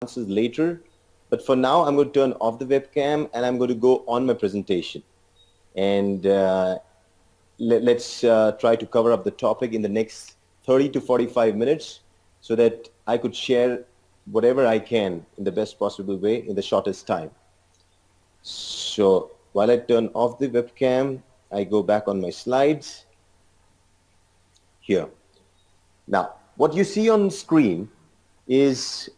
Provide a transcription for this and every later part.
answers later. But for now, I'm going to turn off the webcam and I'm going to go on my presentation. And let's try to cover up the topic in the next 30 to 45 minutes so that I could share whatever I can in the best possible way in the shortest time. So while I turn off the webcam, I go back on my slides here. Now, what you see on screen is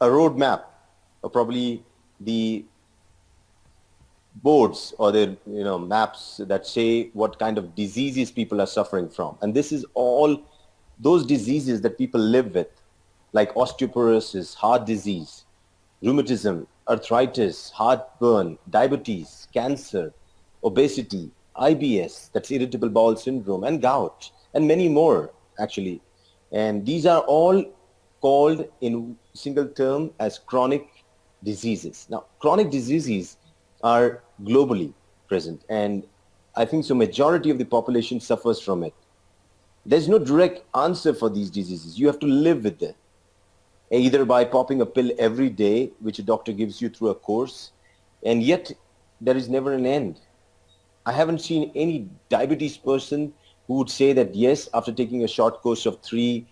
a roadmap, or probably the boards or the maps that say what kind of diseases people are suffering from. And this is all those diseases that people live with, like osteoporosis, heart disease, rheumatism, arthritis, heartburn, diabetes, cancer, obesity, IBS, that's irritable bowel syndrome, and gout, and many more actually. And these are all called in single term as chronic diseases. Now, chronic diseases are globally present, and I think so majority of the population suffers from it. There's no direct answer for these diseases. You have to live with them, either by popping a pill every day, which a doctor gives you through a course, and yet there is never an end. I haven't seen any diabetes person who would say that, yes, after taking a short course of 3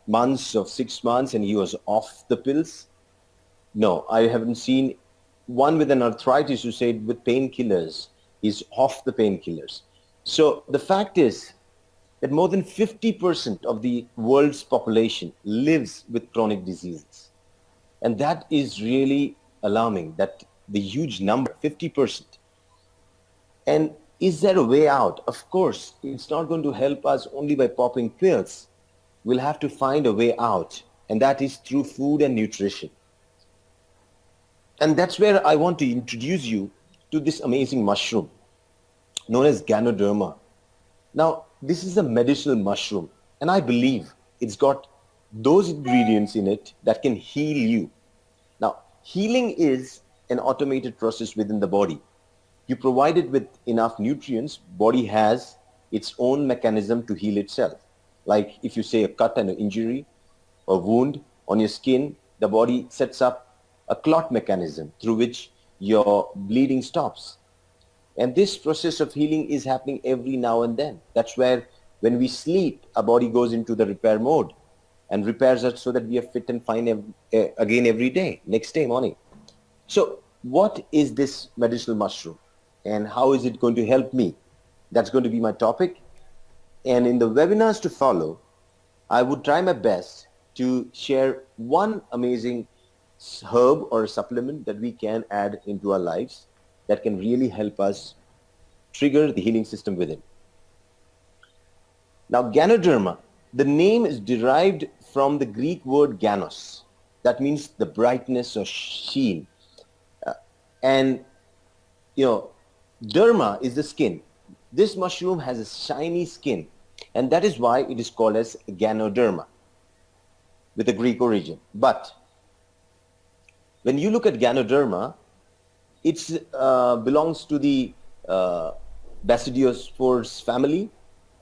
months of 6 months and he was off the pills. No, I haven't seen one with an arthritis who said with painkillers, he's off the painkillers. So the fact is that more than 50% of the world's population lives with chronic diseases. And that is really alarming, that the huge number, 50%. And is there a way out? Of course, it's not going to help us only by popping pills. We'll have to find a way out, and that is through food and nutrition. And that's where I want to introduce you to this amazing mushroom known as Ganoderma. Now, this is a medicinal mushroom, and I believe it's got those ingredients in it that can heal you. Now, healing is an automated process within the body. You provide it with enough nutrients, body has its own mechanism to heal itself. Like if you say a cut and an injury or wound on your skin, the body sets up a clot mechanism through which your bleeding stops. And this process of healing is happening every now and then. That's where when we sleep, our body goes into the repair mode and repairs us so that we are fit and fine again every day, next day morning. So what is this medicinal mushroom and how is it going to help me? That's going to be my topic. And in the webinars to follow, I would try my best to share one amazing herb or a supplement that we can add into our lives that can really help us trigger the healing system within. Now, Ganoderma, the name is derived from the Greek word ganos. That means the brightness or sheen. And, derma is the skin. This mushroom has a shiny skin, and that is why it is called as Ganoderma with a Greek origin. But when you look at Ganoderma, it belongs to the Basidiospores family,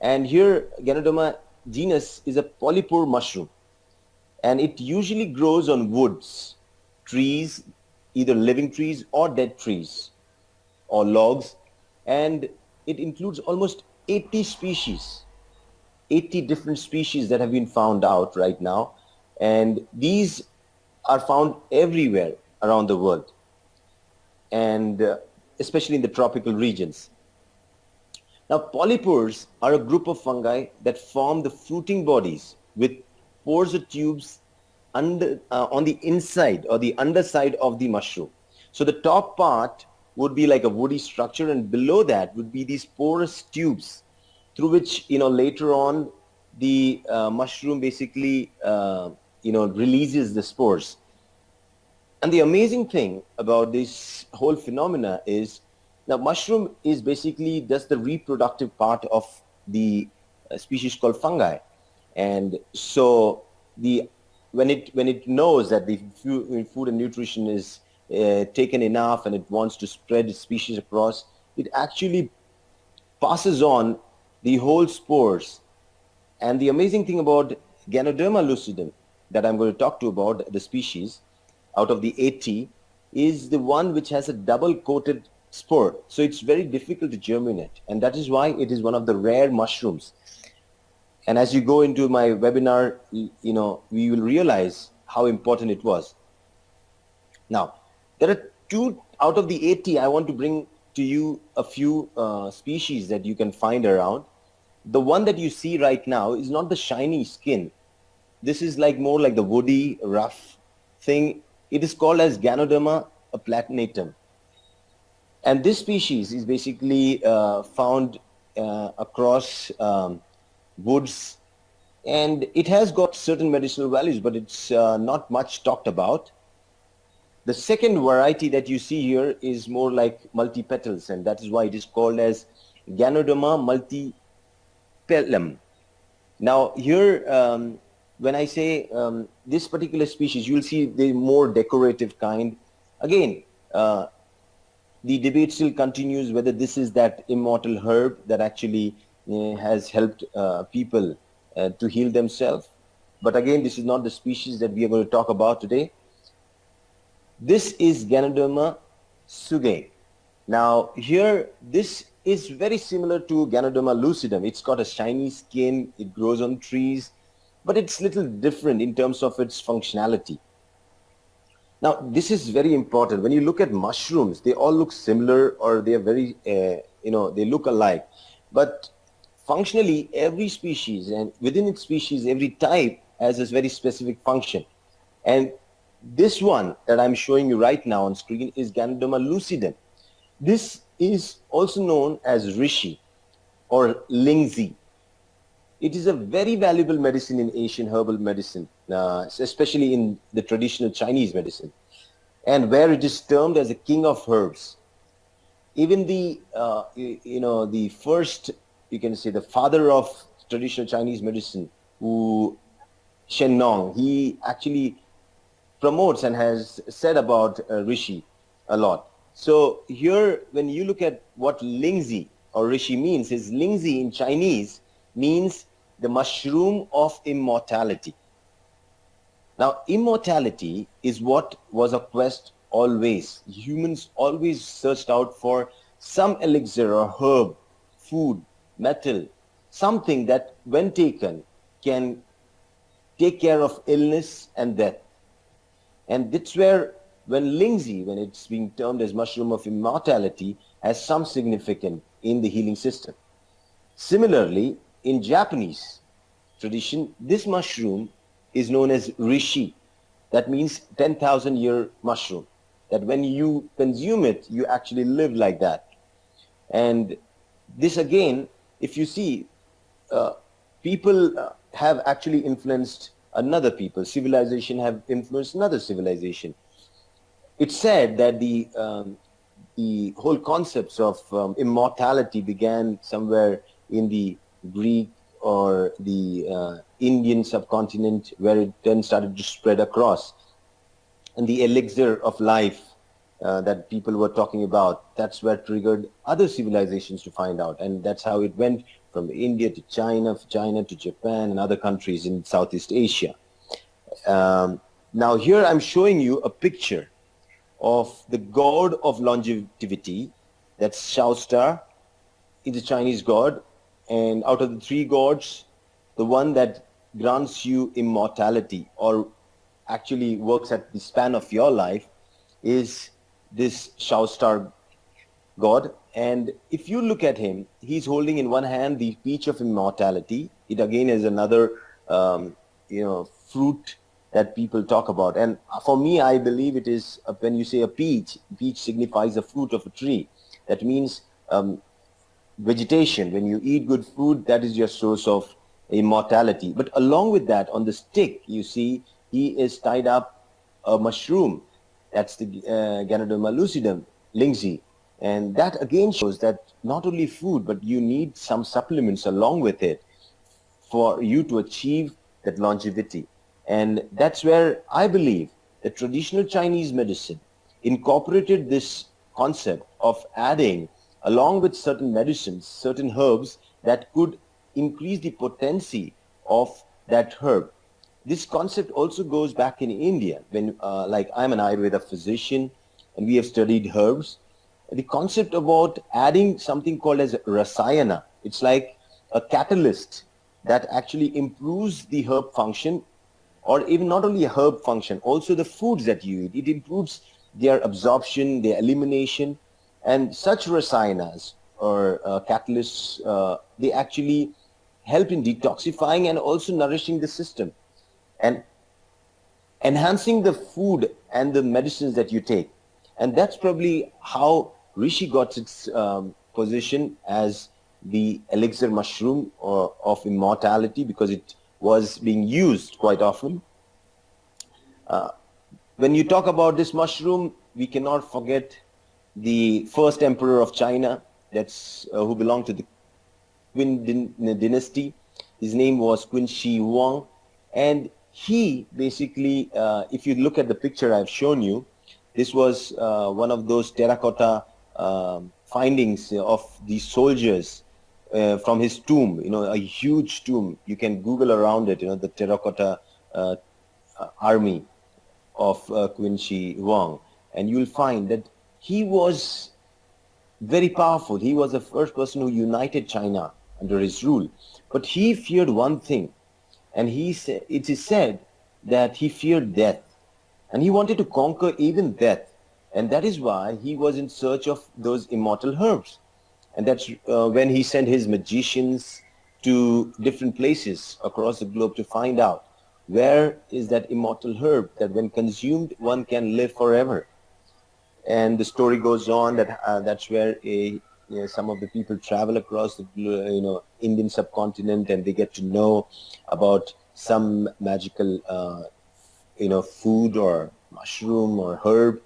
and here Ganoderma genus is a polypore mushroom, and it usually grows on woods, trees, either living trees or dead trees or logs, and it includes almost 80 species, 80 different species that have been found out right now, and these are found everywhere around the world, and especially in the tropical regions. Now, polypores are a group of fungi that form the fruiting bodies with pores or tubes on the inside or the underside of the mushroom. So the top part would be like a woody structure, and below that would be these porous tubes through which, later on the mushroom basically, releases the spores. And the amazing thing about this whole phenomena is, now mushroom is basically just the reproductive part of the species called fungi. And so when it knows that the food and nutrition is taken enough and it wants to spread its species across, it actually passes on the whole spores. And the amazing thing about Ganoderma lucidum that I'm going to talk to about, the species out of the 80, is the one which has a double coated spore. So it's very difficult to germinate. And that is why it is one of the rare mushrooms. And as you go into my webinar, we will realize how important it was. Now, there are 2 out of the 80. I want to bring to you a few species that you can find around. The one that you see right now is not the shiny skin. This is like more like the woody, rough thing. It is called as Ganoderma platinatum. And this species is basically found across woods, and it has got certain medicinal values, but it's not much talked about. The second variety that you see here is more like multi-petals, and that is why it is called as Ganoderma multipellum. Now here, when I say this particular species, you'll see the more decorative kind. Again, the debate still continues whether this is that immortal herb that actually has helped people to heal themselves. But again, this is not the species that we are going to talk about today. This is Ganoderma sugae. Now here, this is very similar to Ganoderma lucidum. It's got a shiny skin, it grows on trees, but it's little different in terms of its functionality. Now, this is very important. When you look at mushrooms, they all look similar, or they are very, they look alike. But functionally, every species, and within its species, every type has this very specific function. And this one that I'm showing you right now on screen is Ganoderma lucidum. This is also known as Rishi or Lingzi. It is a very valuable medicine in Asian herbal medicine, especially in the traditional Chinese medicine, and where it is termed as a king of herbs. Even the, the first, you can say, the father of traditional Chinese medicine, Shen Nong, he actually promotes and has said about Rishi a lot. So here, when you look at what Lingzi or Rishi means, is Lingzi in Chinese means the mushroom of immortality. Now, immortality is what was a quest always. Humans always searched out for some elixir or herb, food, metal, something that when taken can take care of illness and death. And that's where when Lingzi, when it's being termed as mushroom of immortality, has some significance in the healing system. Similarly, in Japanese tradition, this mushroom is known as Rishi. That means 10,000-year mushroom. That when you consume it, you actually live like that. And this again, if you see, people have actually influenced another people. Civilization have influenced another civilization. It's said that the whole concepts of immortality began somewhere in the Greek or the Indian subcontinent, where it then started to spread across. And the elixir of life that people were talking about, that's what triggered other civilizations to find out. And that's how it went from India to China to Japan and other countries in Southeast Asia. Now here I'm showing you a picture of the god of longevity, that's Shaostar. It's a Chinese god, and out of the 3 gods, the one that grants you immortality or actually works at the span of your life is this Shaostar god. And if you look at him, he's holding in one hand the peach of immortality. It again is another fruit that people talk about. And for me, I believe it is, when you say a peach signifies the fruit of a tree. That means vegetation. When you eat good food, that is your source of immortality. But along with that, on the stick, you see, he is tied up a mushroom. That's the Ganoderma lucidum, Lingzi. And that again shows that not only food, but you need some supplements along with it for you to achieve that longevity. And that's where I believe the traditional Chinese medicine incorporated this concept of adding, along with certain medicines, certain herbs that could increase the potency of that herb. this concept also goes back in India. When, like, I'm an Ayurveda physician, and we have studied herbs. The concept about adding something called as rasayana, it's like a catalyst that actually improves the herb function, or even not only a herb function, also the foods that you eat. It improves their absorption, their elimination, and such rasayanas or catalysts, they actually help in detoxifying and also nourishing the system and enhancing the food and the medicines that you take. And that's probably how Rishi got its position as the elixir mushroom of immortality, because it was being used quite often. When you talk about this mushroom, we cannot forget the first emperor of China, that's who belonged to the Qin dynasty. His name was Qin Shi Huang, and he basically, if you look at the picture I've shown you, this was one of those terracotta findings of the soldiers from his tomb. You know, a huge tomb. You can Google around it. You know, the terracotta army of Qin Shi Huang, and you'll find that he was very powerful. He was the first person who united China under his rule. But he feared one thing, and it is said that he feared death, and he wanted to conquer even death. And that is why he was in search of those immortal herbs. And that's when he sent his magicians to different places across the globe to find out where is that immortal herb that when consumed, one can live forever. And the story goes on that that's where some of the people travel across the Indian subcontinent, and they get to know about some magical food or mushroom or herb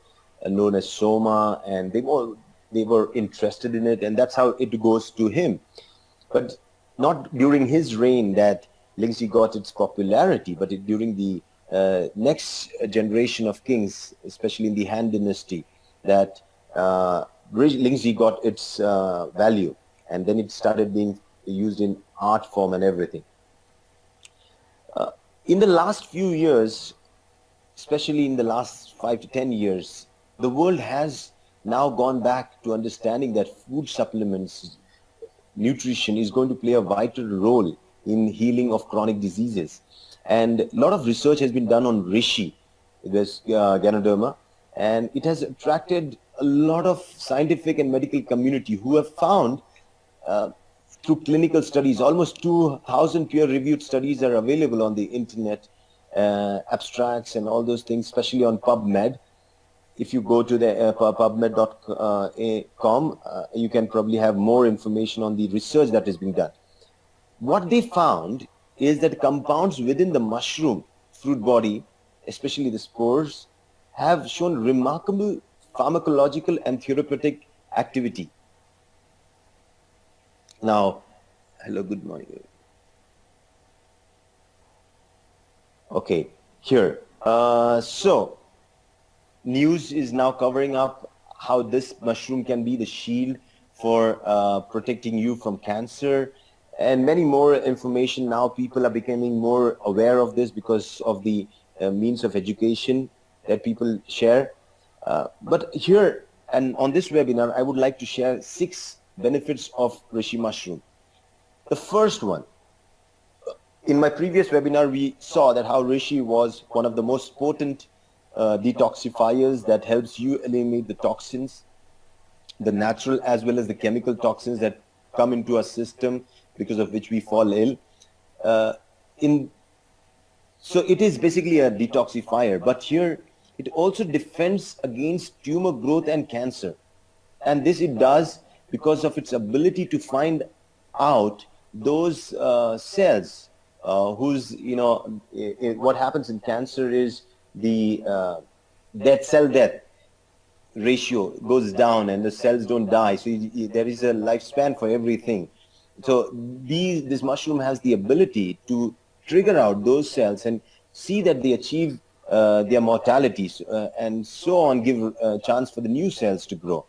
known as soma, and they were interested in it, and that's how it goes to him. But not during his reign that Lingxi got its popularity, but during the next generation of kings, especially in the Han dynasty, that Lingxi got its value, and then it started being used in art form and everything. In the last few years, especially in the last 5 to 10 years, the world has now gone back to understanding that food supplements, nutrition is going to play a vital role in healing of chronic diseases. And a lot of research has been done on reishi, this Ganoderma, and it has attracted a lot of scientific and medical community who have found through clinical studies, almost 2,000 peer-reviewed studies are available on the internet, abstracts and all those things, especially on PubMed. If you go to the pubmed.com, you can probably have more information on the research that is being done. What they found is that compounds within the mushroom fruit body, especially the spores, have shown remarkable pharmacological and therapeutic activity. Now, hello, good morning. Okay, here. So, news is now covering up how this mushroom can be the shield for protecting you from cancer, and many more information. Now people are becoming more aware of this because of the means of education that people share. But here and on this webinar, I would like to share 6 benefits of reishi mushroom. The first one, in my previous webinar, we saw that how reishi was one of the most potent detoxifiers that helps you eliminate the toxins, the natural as well as the chemical toxins that come into our system because of which we fall ill. So it is basically a detoxifier, but here it also defends against tumor growth and cancer. And this it does because of its ability to find out those cells whose, what happens in cancer is the cell death ratio goes down and the cells don't die. So there is a lifespan for everything. So this mushroom has the ability to trigger out those cells and see that they achieve their mortality, and so on, give a chance for the new cells to grow.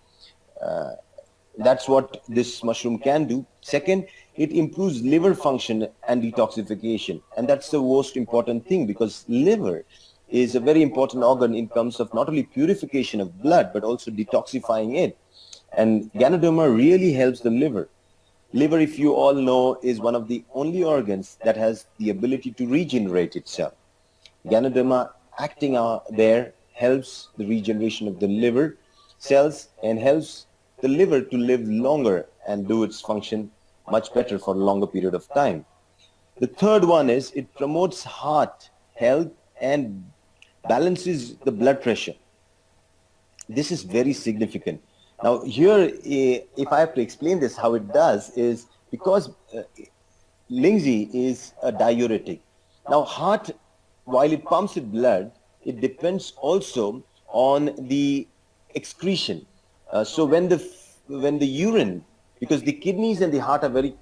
That's what this mushroom can do. Second, it improves liver function and detoxification. And that's the most important thing, because liver is a very important organ in terms of not only purification of blood, but also detoxifying it. And Ganoderma really helps the liver. Liver, if you all know, is one of the only organs that has the ability to regenerate itself. Ganoderma acting there helps the regeneration of the liver cells and helps the liver to live longer and do its function much better for a longer period of time. The third one is it promotes heart health and balances the blood pressure. This is very significant. Now here, if I have to explain this, how it does is because Lingzi is a diuretic. Now heart, while it pumps its blood, it depends also on the excretion. So when the urine, because the kidneys and the heart are very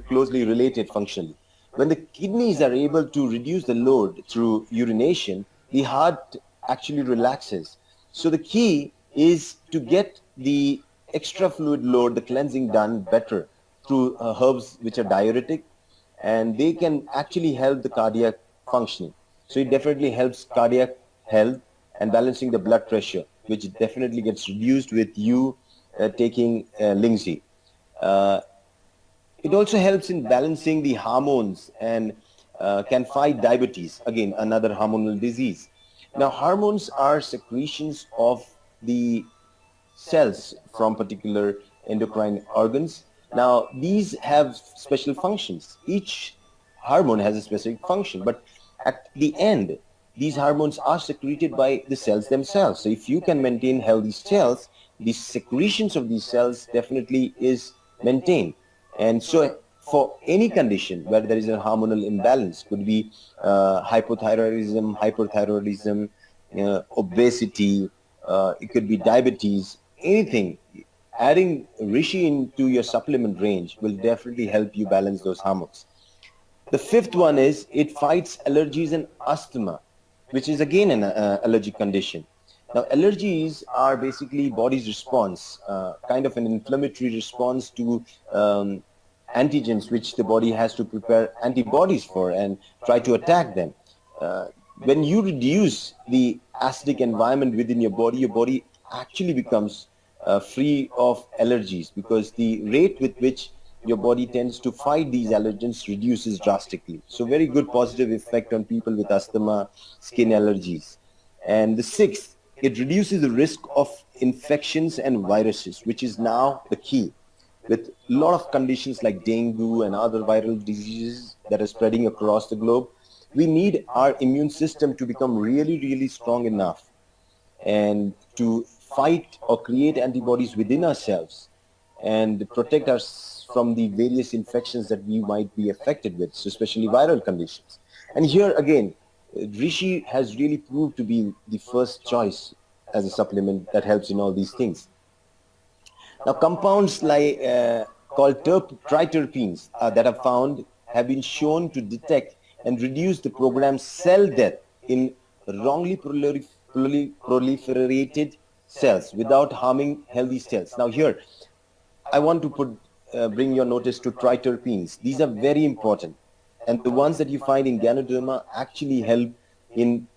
closely related functionally, when the kidneys are able to reduce the load through urination, the heart actually relaxes. So the key is to get the extra fluid load, the cleansing done better through herbs which are diuretic, and they can actually help the cardiac functioning. So it definitely helps cardiac health and balancing the blood pressure, which definitely gets reduced with you taking Lingzi. It also helps in balancing the hormones and can fight diabetes, again, another hormonal disease. Now, hormones are secretions of the cells from particular endocrine organs. Now, these have special functions. Each hormone has a specific function, but at the end, these hormones are secreted by the cells themselves. So if you can maintain healthy cells, the secretions of these cells definitely is maintained. And so for any condition where there is a hormonal imbalance, could be hypothyroidism, hyperthyroidism, obesity, it could be diabetes, anything, adding Rishi into your supplement range will definitely help you balance those hormones. The fifth one is it fights allergies and asthma, which is again an allergic condition. Now, allergies are basically body's response, kind of an inflammatory response to antigens which the body has to prepare antibodies for and try to attack them. When you reduce the acidic environment within your body actually becomes free of allergies, because the rate with which your body tends to fight these allergens reduces drastically. So very good positive effect on people with asthma, skin allergies. And the sixth, it reduces the risk of infections and viruses, which is now the key. With a lot of conditions like dengue and other viral diseases that are spreading across the globe, we need our immune system to become really, really strong enough and to fight or create antibodies within ourselves and protect us from the various infections that we might be affected with, so especially viral conditions. And here again, Rishi has really proved to be the first choice as a supplement that helps in all these things. Now, compounds like called triterpenes that are found have been shown to detect and reduce the programmed cell death in wrongly proliferated cells without harming healthy cells. Now here, I want to bring your notice to triterpenes. These are very important. And the ones that you find in Ganoderma actually help in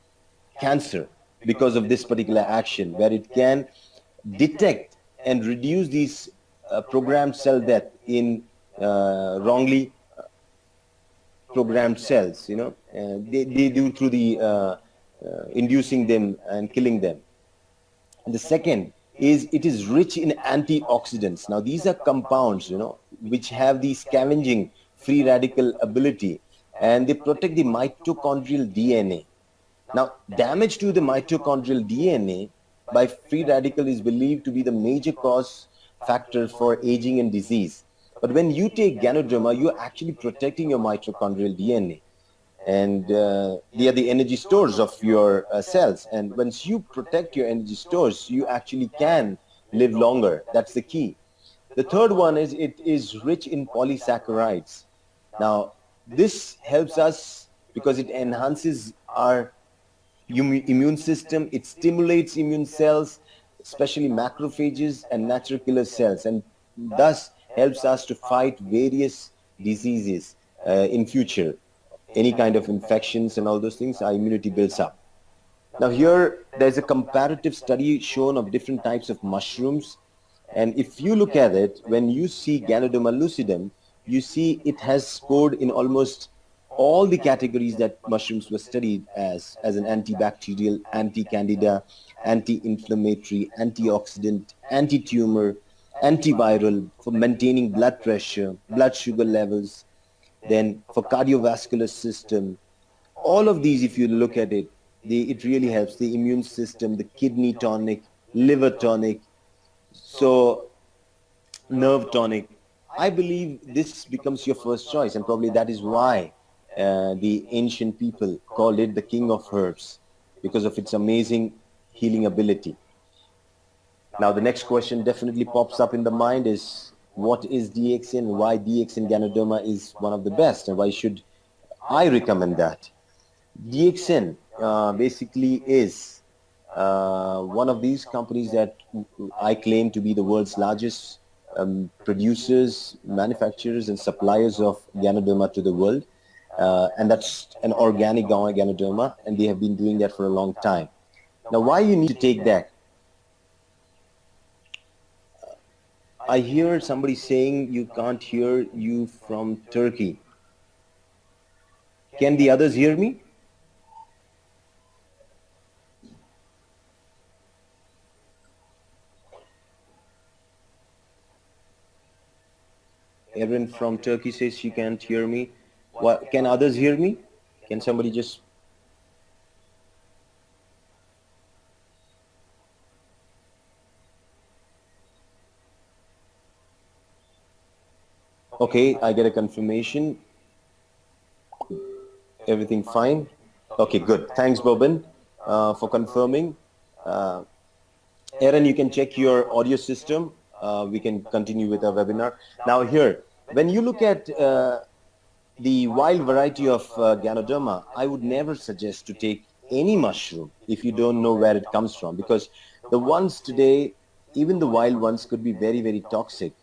cancer because of this particular action, where it can detect and reduce these programmed cell death in wrongly programmed cells, they do through the inducing them and killing them. And the second is it is rich in antioxidants. Now these are compounds, which have the scavenging free radical ability, and they protect the mitochondrial DNA. Now, damage to the mitochondrial DNA by free radical is believed to be the major cause factor for aging and disease. But when you take Ganoderma, you're actually protecting your mitochondrial DNA. And they are the energy stores of your cells. And once you protect your energy stores, you actually can live longer. That's the key. The third one is it is rich in polysaccharides. Now, this helps us because it enhances our immune system. It stimulates immune cells, especially macrophages and natural killer cells, and thus helps us to fight various diseases in future, any kind of infections and all those things, our immunity builds up. Now here, there's a comparative study shown of different types of mushrooms. And if you look at it, when you see Ganoderma lucidum, you see it has scored in almost all the categories that mushrooms were studied as an antibacterial, anti-candida, anti-inflammatory, antioxidant, anti-tumor, antiviral, for maintaining blood pressure, blood sugar levels, then for cardiovascular system. All of these, if you look at it, it really helps the immune system, the kidney tonic, liver tonic, so nerve tonic. I believe this becomes your first choice, and probably that is why the ancient people called it the king of herbs, because of its amazing healing ability. Now, the next question definitely pops up in the mind is, what is DXN? Why DXN Ganoderma is one of the best, and why should I recommend that? DXN basically is one of these companies that I claim to be the world's largest producers, manufacturers, and suppliers of Ganoderma to the world. And that's an organic Ganoderma, and they have been doing that for a long time. Now, why you need to take that? I hear somebody saying you can't hear you from Turkey. Can the others hear me? Erin from Turkey says she can't hear me. What, can others hear me? Can somebody just... Okay, I get a confirmation. Everything fine? Okay, good. Thanks, Bobin, for confirming. Erin, you can check your audio system. We can continue with our webinar. Now here, when you look at the wild variety of Ganoderma, I would never suggest to take any mushroom if you don't know where it comes from, because the ones today, even the wild ones, could be very, very toxic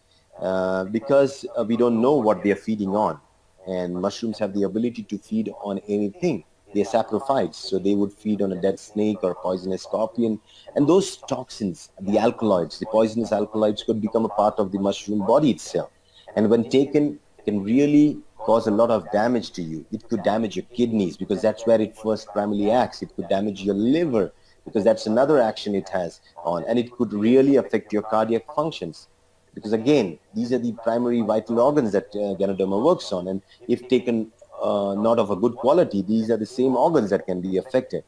because we don't know what they are feeding on. And mushrooms have the ability to feed on anything. They're saprophytes, so they would feed on a dead snake or a poisonous scorpion. And those toxins, the alkaloids, the poisonous alkaloids, could become a part of the mushroom body itself. And when taken, can really cause a lot of damage to you. It could damage your kidneys, because that's where it first primarily acts. It could damage your liver, because that's another action it has on. And it could really affect your cardiac functions, because again, these are the primary vital organs that Ganoderma works on. And if taken not of a good quality, these are the same organs that can be affected.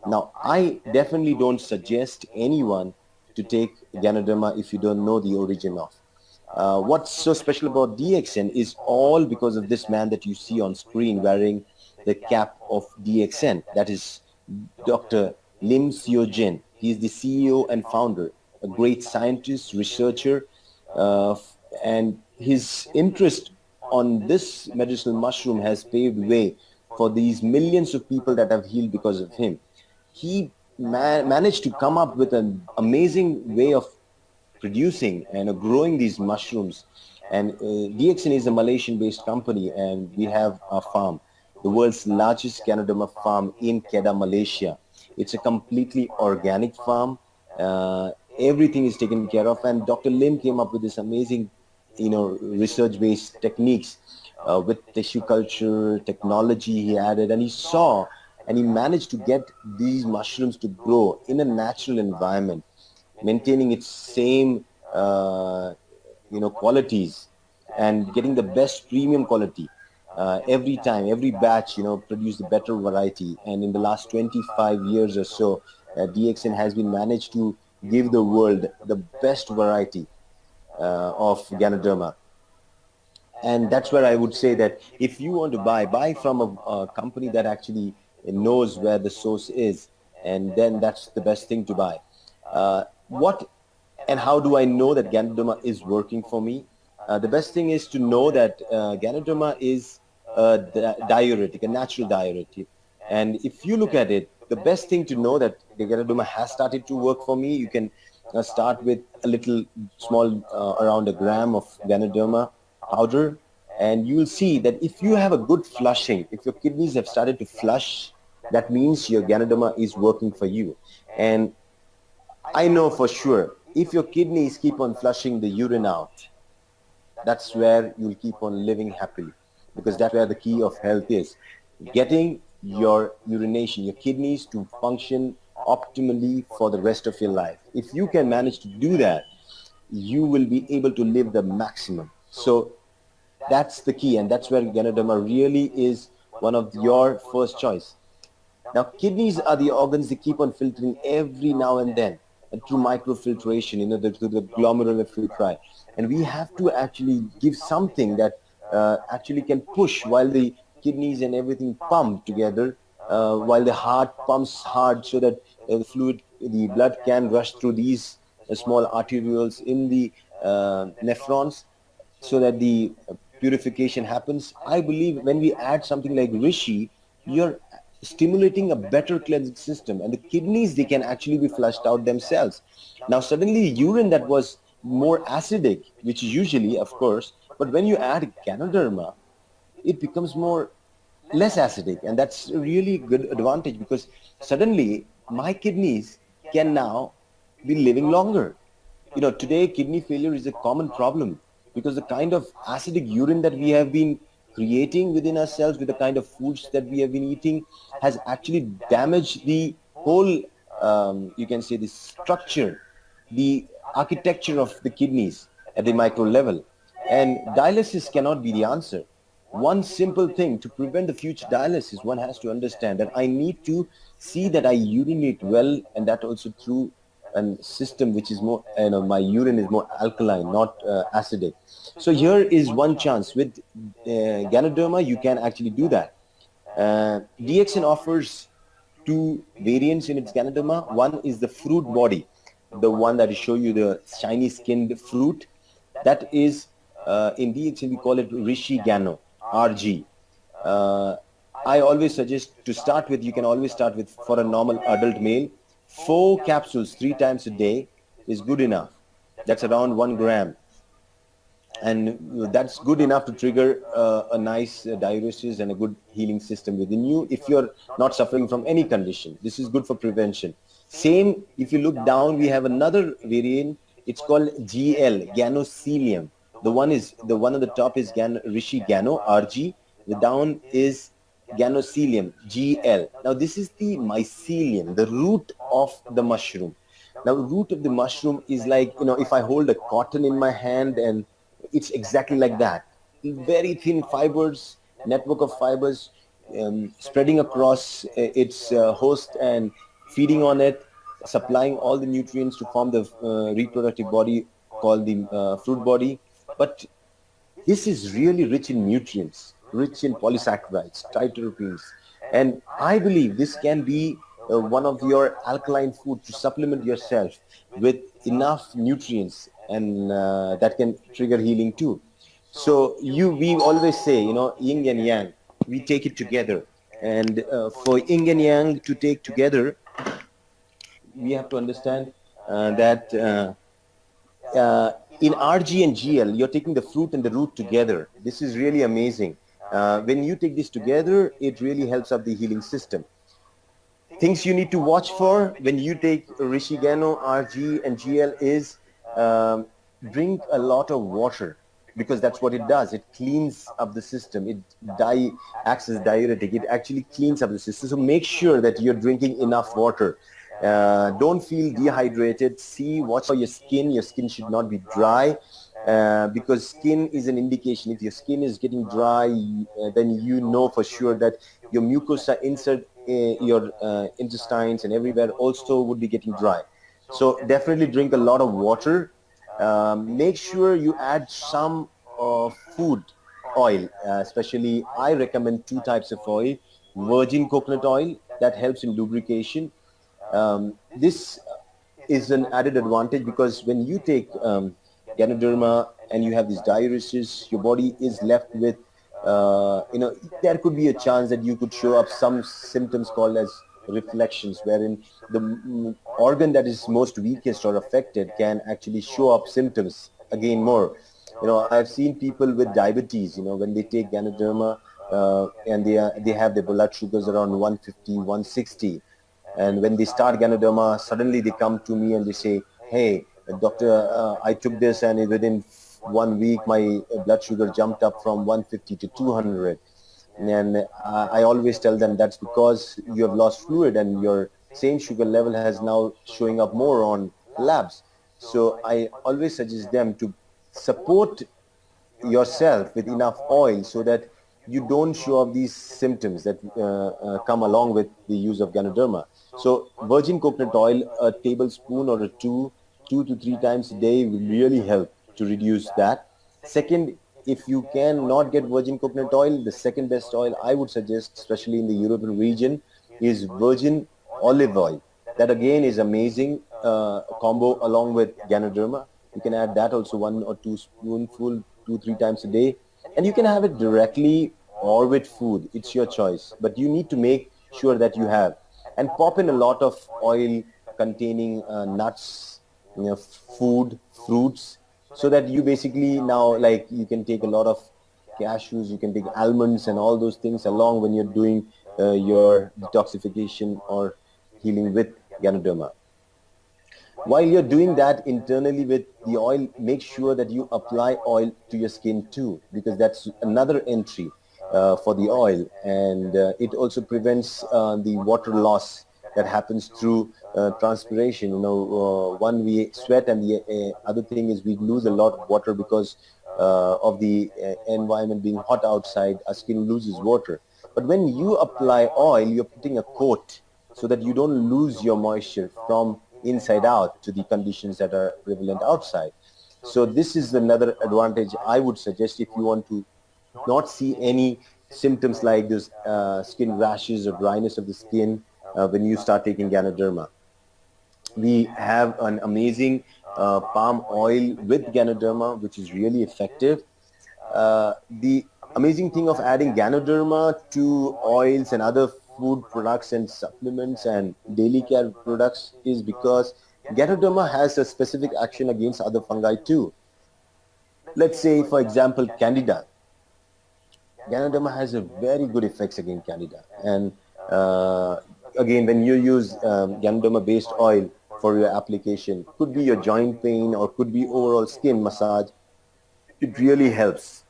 Now, I definitely don't suggest anyone to take Ganoderma if you don't know the origin of. What's so special about DXN is all because of this man that you see on screen wearing the cap of DXN. That is Dr. Lim Seo-jin. He is the CEO and founder, a great scientist, researcher, and his interest on this medicinal mushroom has paved way for these millions of people that have healed because of him. He managed to come up with an amazing way of producing and growing these mushrooms. And DXN is a Malaysian-based company, and we have a farm, the world's largest Ganoderma farm in Kedah, Malaysia. It's a completely organic farm. Everything is taken care of, and Dr. Lim came up with this amazing, research-based techniques with tissue culture technology he added, and he saw and he managed to get these mushrooms to grow in a natural environment, maintaining its same qualities and getting the best premium quality. Every time, every batch, produced a better variety. And in the last 25 years or so, DXN has been managed to give the world the best variety of Ganoderma. And that's where I would say that if you want to buy from a company that actually knows where the source is, and then that's the best thing to buy. What and how do I know that Ganoderma is working for me? The best thing is to know that Ganoderma is a diuretic, a natural diuretic. And if you look at it, the best thing to know that the Ganoderma has started to work for me, you can start with a little small, around a gram of Ganoderma powder, And you will see that if you have a good flushing, if your kidneys have started to flush, that means your Ganoderma is working for you. And I know for sure, if your kidneys keep on flushing the urine out, that's where you'll keep on living happily, because that's where the key of health is. Getting your urination, your kidneys to function optimally for the rest of your life. If you can manage to do that, you will be able to live the maximum. So that's the key, and that's where Ganoderma really is one of your first choice. Now, kidneys are the organs that keep on filtering every now and then, and through microfiltration, through the glomerular filtri. And we have to actually give something that actually can push while the kidneys and everything pump together, while the heart pumps hard so that the blood can rush through these small arterioles in the nephrons, so that the purification happens. I believe when we add something like Rishi, you're stimulating a better cleansing system, and the kidneys, they can actually be flushed out themselves. Now suddenly urine that was more acidic, which usually, of course, but when you add Ganoderma, it becomes more less acidic, and that's a really good advantage, because suddenly my kidneys can now be living longer. Today kidney failure is a common problem, because the kind of acidic urine that we have been creating within ourselves with the kind of foods that we have been eating has actually damaged the whole, you can say, the structure, the architecture of the kidneys at the micro level. And dialysis cannot be the answer. One simple thing to prevent the future dialysis, one has to understand that I need to see that I urinate well, and that also through a system which is more, my urine is more alkaline, not acidic. So here is one chance with Ganoderma, you can actually do that. DXN offers two variants in its Ganoderma. One is the fruit body, the one that will show you the shiny skinned fruit. That is in DXN we call it Rishi Gano, RG. I always suggest to start with, you can always start with, for a normal adult male, 4 capsules 3 times a day is good enough. That's around 1 gram. And that's good enough to trigger a nice diuresis and a good healing system within you if you're not suffering from any condition. This is good for prevention. Same, if you look down, we have another variant. It's called GL, Ganocelium. The one on the top is Rishi Gano, RG. The down is Ganocelium, GL. Now this is the mycelium, the root of the mushroom. Now the root of the mushroom is like, if I hold a cotton in my hand, and it's exactly like that. Very thin fibers, network of fibers spreading across its host and feeding on it, supplying all the nutrients to form the reproductive body called the fruit body. But this is really rich in nutrients, rich in polysaccharides, triterpenes. And I believe this can be one of your alkaline food to supplement yourself with enough nutrients, and that can trigger healing too. So we always say, yin and yang, we take it together. And for yin and yang to take together, we have to understand that in RG and GL, you're taking the fruit and the root together. This is really amazing. When you take this together, it really helps up the healing system. Things you need to watch for when you take Rishigano, RG and GL is drink a lot of water, because that's what it does. It cleans up the system. It acts as diuretic. It actually cleans up the system. So make sure that you're drinking enough water. Don't feel dehydrated. Watch for your skin. Your skin should not be dry, because skin is an indication. If your skin is getting dry, then you know for sure that your mucosa inside your intestines and everywhere also would be getting dry. So definitely drink a lot of water. Make sure you add some food oil, especially I recommend 2 types of oil. Virgin coconut oil, that helps in lubrication. This is an added advantage, because when you take Ganoderma and you have these diuresis, your body is left with, there could be a chance that you could show up some symptoms called as reflections, wherein the organ that is most weakest or affected can actually show up symptoms again more. I've seen people with diabetes, when they take Ganoderma, and they have their blood sugars around 150, 160. And when they start Ganoderma, suddenly they come to me and they say, hey, doctor, I took this and within 1 week, my blood sugar jumped up from 150 to 200. And I always tell them that's because you have lost fluid and your same sugar level has now showing up more on labs. So I always suggest them to support yourself with enough oil so that you don't show up these symptoms that come along with the use of Ganoderma. So virgin coconut oil, a tablespoon or two to three times a day will really help to reduce that. Second, if you cannot get virgin coconut oil, the second best oil I would suggest, especially in the European region, is virgin olive oil. That again is amazing combo along with Ganoderma. You can add that also one or two spoonful, two, three times a day. And you can have it directly or with food. It's your choice. But you need to make sure that you have. And pop in a lot of oil containing nuts, food, fruits, so that you basically now, like, you can take a lot of cashews, you can take almonds and all those things along when you're doing your detoxification or healing with Ganoderma. While you're doing that internally with the oil, make sure that you apply oil to your skin too, because that's another entry for the oil, and it also prevents the water loss that happens through transpiration. One, we sweat, and the other thing is we lose a lot of water because of the environment being hot outside. Our skin loses water. But when you apply oil, you're putting a coat so that you don't lose your moisture from inside out to the conditions that are prevalent outside. So this is another advantage I would suggest if you want to not see any symptoms like this skin rashes or dryness of the skin when you start taking Ganoderma. We have an amazing palm oil with Ganoderma, which is really effective. The amazing thing of adding Ganoderma to oils and other food products and supplements and daily care products is because Ganoderma has a specific action against other fungi too. Let's say, for example, Candida. Ganoderma has a very good effects against Candida. And again, when you use Ganoderma-based oil for your application, could be your joint pain or could be overall skin massage, it really helps.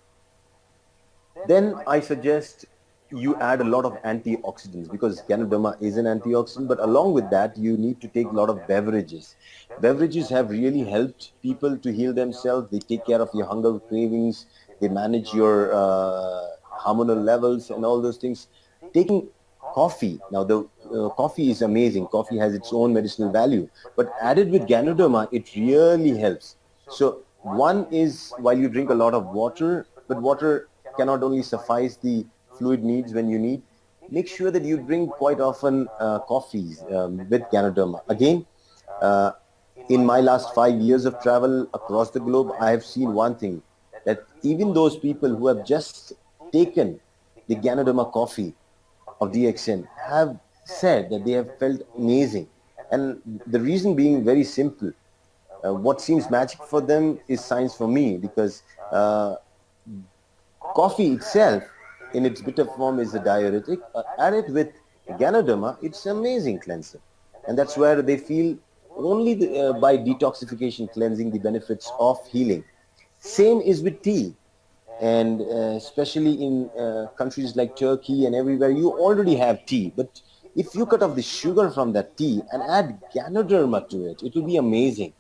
Then I suggest you add a lot of antioxidants, because Ganoderma is an antioxidant, but along with that, you need to take a lot of beverages. Beverages have really helped people to heal themselves. They take care of your hunger cravings. They manage your hormonal levels and all those things. Taking coffee, now the coffee is amazing. Coffee has its own medicinal value, but added with Ganoderma, it really helps. So one is, while you drink a lot of water, but water cannot only suffice the fluid needs when you need, make sure that you drink quite often coffees with Ganoderma. Again, in my last 5 years of travel across the globe, I have seen one thing, that even those people who have just taken the Ganoderma coffee of DXN have said that they have felt amazing. And the reason being very simple. What seems magic for them is science for me, because coffee itself in its bitter form is a diuretic. Added with Ganoderma, it's amazing cleanser. And that's where they feel only by detoxification cleansing the benefits of healing. Same is with tea. And especially in countries like Turkey and everywhere, you already have tea. But if you cut off the sugar from that tea and add Ganoderma to it, it will be amazing.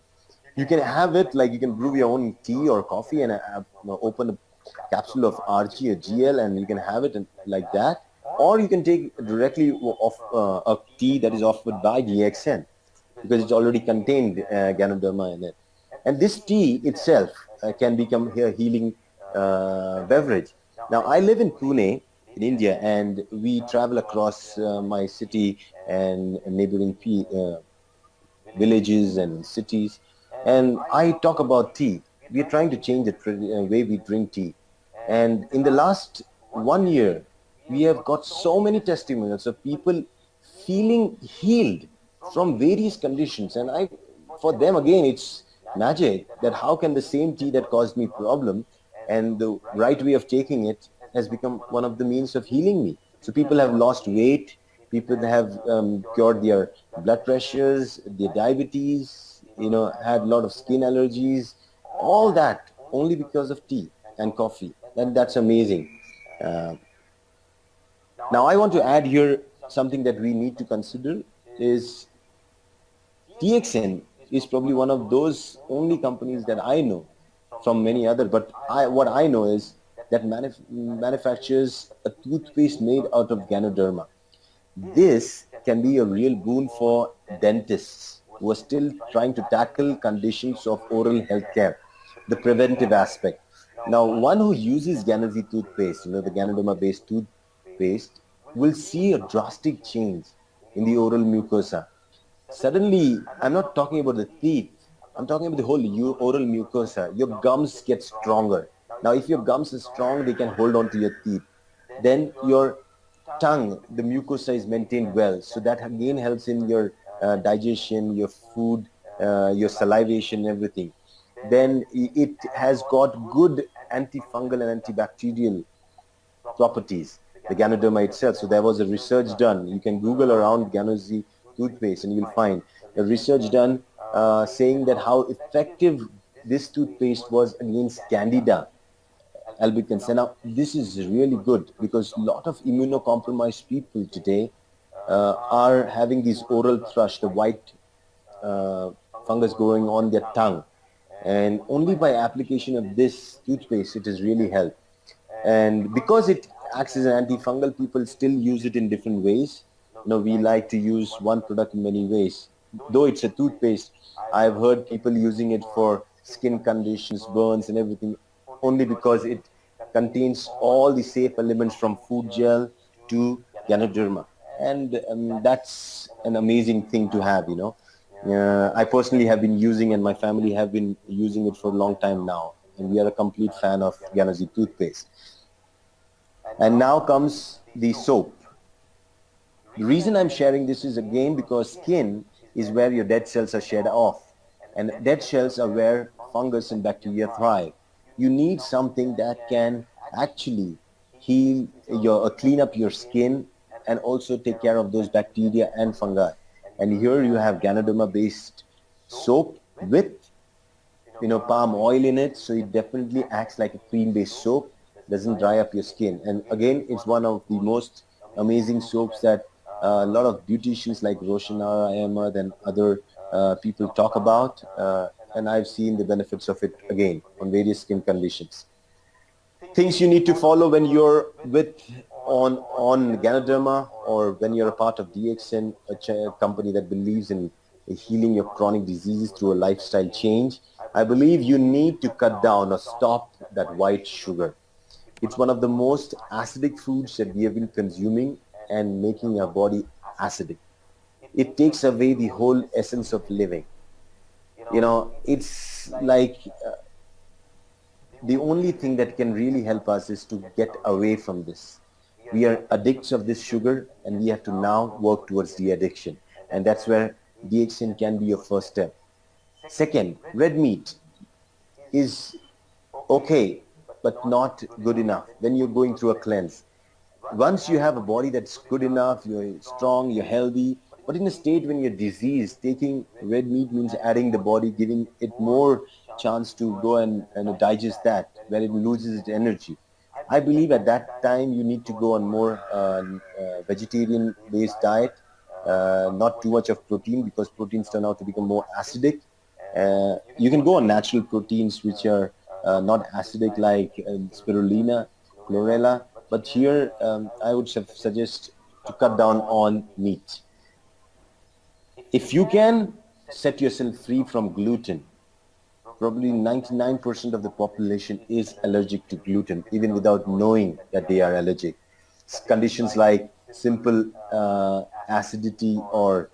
You can have it like you can brew your own tea or coffee and open a capsule of RG or GL, and you can have it like that. Or you can take directly off a tea that is offered by DXN, because it's already contained Ganoderma in it. And this tea itself can become a healing beverage. Now, I live in Pune, in India, and we travel across my city and neighboring villages and cities. And I talk about tea. We are trying to change the way we drink tea. And in the last 1 year, we have got so many testimonials of people feeling healed from various conditions. And for them, again, it's magic that how can the same tea that caused me problem and the right way of taking it has become one of the means of healing me. So people have lost weight, people have cured their blood pressures, their diabetes, had a lot of skin allergies, all that only because of tea and coffee. And that's amazing. Uh, Now I want to add here something that we need to consider is DXN is probably one of those only companies that I know from many other, but what I know is that manufactures a toothpaste made out of Ganoderma. This can be a real boon for dentists who are still trying to tackle conditions of oral health care, the preventive aspect. Now, one who uses Ganozi toothpaste, the Ganoderma based toothpaste, will see a drastic change in the oral mucosa. Suddenly, I'm not talking about the teeth. I'm talking about the whole oral mucosa. Your gums get stronger. Now, if your gums are strong, they can hold on to your teeth. Then your tongue, the mucosa is maintained well. So that again helps in your digestion, your food, your salivation, everything. Then it has got good antifungal and antibacterial properties, the Ganoderma itself. So there was a research done. You can Google around Ganozi toothpaste and you'll find a research done saying that how effective this toothpaste was against Candida albicans. And now this is really good because a lot of immunocompromised people today are having these oral thrush, the white uh, fungus growing on their tongue. And only by application of this toothpaste, it has really helped. And because it acts as an antifungal, people still use it in different ways. We like to use one product in many ways. Though it's a toothpaste, I've heard people using it for skin conditions, burns and everything, only because it contains all the safe elements from food gel to Ganoderma. And that's an amazing thing to have. I personally have been using and my family have been using it for a long time now. And we are a complete fan of Ganozi toothpaste. And now comes the soap. The reason I'm sharing this is again because skin is where your dead cells are shed off. And dead cells are where fungus and bacteria thrive. You need something that can actually heal clean up your skin and also take care of those bacteria and fungi. And here you have Ganoderma based soap with palm oil in it, so it definitely acts like a cream based soap, doesn't dry up your skin. And again, it's one of the most amazing soaps that a lot of beauticians like Roshanara Ahmed and other people talk about, and I've seen the benefits of it again on various skin conditions. Things you need to follow when you're on Ganoderma or when you're a part of DXN, a company that believes in healing your chronic diseases through a lifestyle change. I believe you need to cut down or stop that white sugar. It's one of the most acidic foods that we have been consuming and making our body acidic. It takes away the whole essence of living. It's like the only thing that can really help us is to get away from this. We are addicts of this sugar and we have to now work towards the addiction. And that's where DXN can be your first step. Second, red meat is okay, but not good enough when you're going through a cleanse. Once you have a body that's good enough, you're strong, you're healthy, but in a state when you're diseased, taking red meat means adding the body, giving it more chance to go and digest that, where it loses its energy. I believe at that time you need to go on more vegetarian-based diet, not too much of protein because proteins turn out to become more acidic. You can go on natural proteins which are not acidic like spirulina, chlorella, but here I would suggest to cut down on meat. If you can set yourself free from gluten, probably 99% of the population is allergic to gluten, even without knowing that they are allergic. Conditions like simple acidity or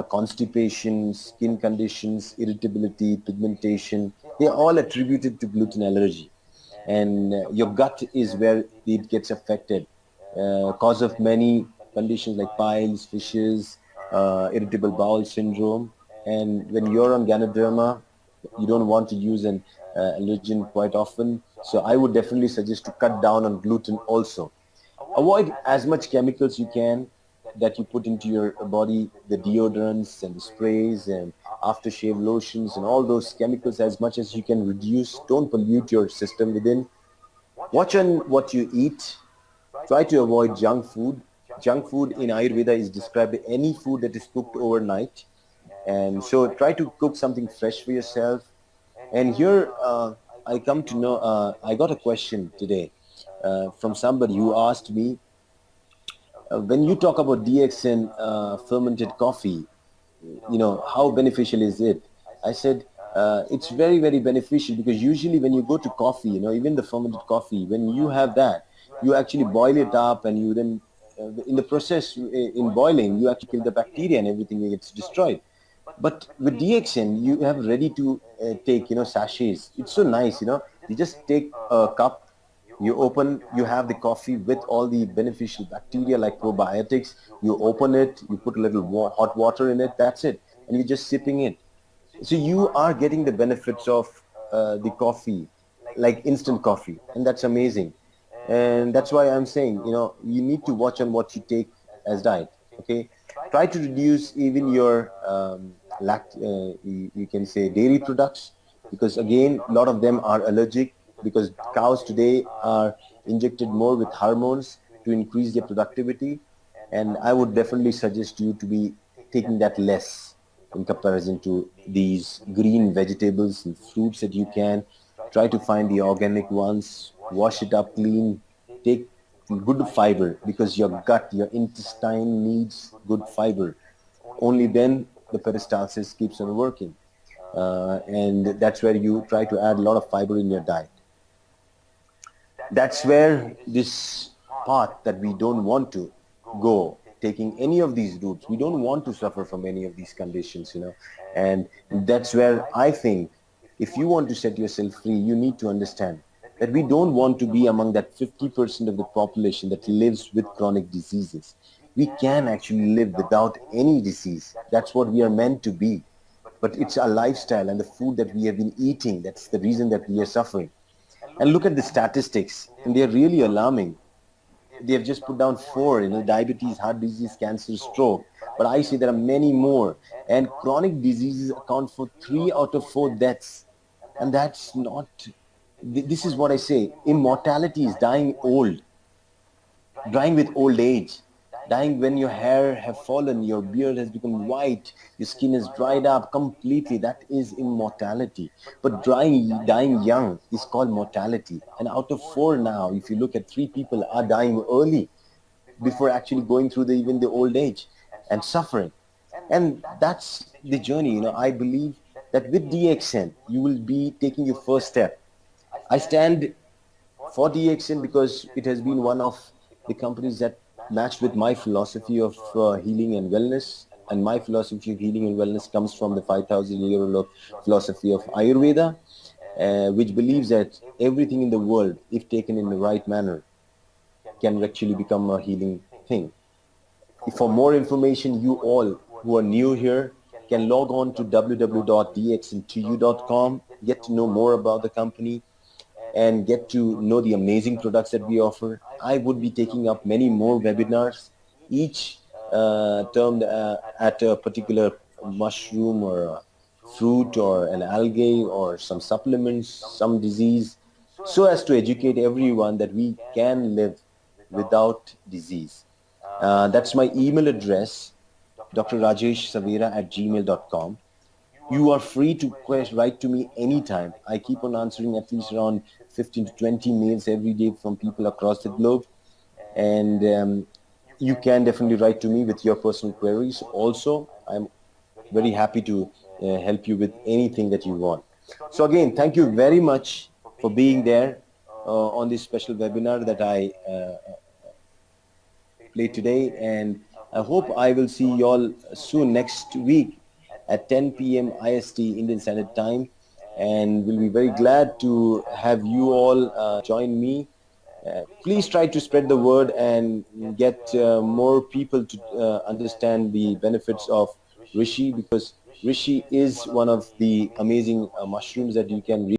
constipation, skin conditions, irritability, pigmentation, they are all attributed to gluten allergy. And your gut is where it gets affected. Cause of many conditions like piles, fissures, irritable bowel syndrome. And when you're on Ganoderma, You don't want to use an allergen quite often. So I would definitely suggest to cut down on gluten also. Avoid as much chemicals you can that you put into your body, the deodorants and the sprays and aftershave lotions and all those chemicals as much as you can reduce. Don't pollute your system within. Watch on what you eat. Try to avoid junk food. Junk food in Ayurveda is described as any food that is cooked overnight. And so try to cook something fresh for yourself. And here I come to know, I got a question today from somebody who asked me, when you talk about DXN fermented coffee, how beneficial is it? I said, it's very, very beneficial because usually when you go to coffee, even the fermented coffee, when you have that, you actually boil it up and you then, in the process, in boiling, you actually kill the bacteria and everything gets destroyed. But with DXN, you have ready to take, sachets. It's so nice, You just take a cup, you open, you have the coffee with all the beneficial bacteria like probiotics. You open it, you put a little hot water in it, that's it. And you're just sipping it. So you are getting the benefits of the coffee, like instant coffee. And that's amazing. And that's why I'm saying, you need to watch on what you take as diet. Okay. Try to reduce even your you can say dairy products, because again, a lot of them are allergic because cows today are injected more with hormones to increase their productivity. And I would definitely suggest you to be taking that less in comparison to these green vegetables and fruits that you can. Try to find the organic ones, wash it up clean, take good fiber because your gut, your intestine needs good fiber. Only then the peristalsis keeps on working. And that's where you try to add a lot of fiber in your diet. That's where this path that we don't want to go, taking any of these routes, we don't want to suffer from any of these conditions, and that's where I think if you want to set yourself free, you need to understand that we don't want to be among that 50% of the population that lives with chronic diseases. We can actually live without any disease. That's what we are meant to be. But it's our lifestyle and the food that we have been eating. That's the reason that we are suffering. And look at the statistics, and they're really alarming. They have just put down four, diabetes, heart disease, cancer, stroke. But I say there are many more. And chronic diseases account for 3 out of 4 deaths. And that's not, this is what I say, immortality is dying old, dying with old age, dying when your hair have fallen, your beard has become white, your skin is dried up completely. That is immortality. But dying young is called mortality. And out of 4 now, if you look at 3 people are dying early before actually going through even the old age and suffering. And that's the journey. I believe that with DXN, you will be taking your first step. I stand for DXN because it has been one of the companies that matched with my philosophy of healing and wellness. And my philosophy of healing and wellness comes from the 5,000-year-old philosophy of Ayurveda, which believes that everything in the world, if taken in the right manner, can actually become a healing thing. For more information, you all who are new here can log on to www.dxn2u.com, get to know more about the company, and get to know the amazing products that we offer. I would be taking up many more webinars, each termed at a particular mushroom or a fruit or an algae or some supplements, some disease, so as to educate everyone that we can live without disease. That's my email address, drrajeshsavera@gmail.com. You are free to write to me anytime. I keep on answering at least around 15 to 20 mails every day from people across the globe. And you can definitely write to me with your personal queries. Also, I'm very happy to help you with anything that you want. So again, thank you very much for being there on this special webinar that I played today. And I hope I will see you all soon next week at 10 p.m. IST Indian Standard Time, and we'll be very glad to have you all join me. Please try to spread the word and get more people to understand the benefits of Rishi, because Rishi is one of the amazing mushrooms that you can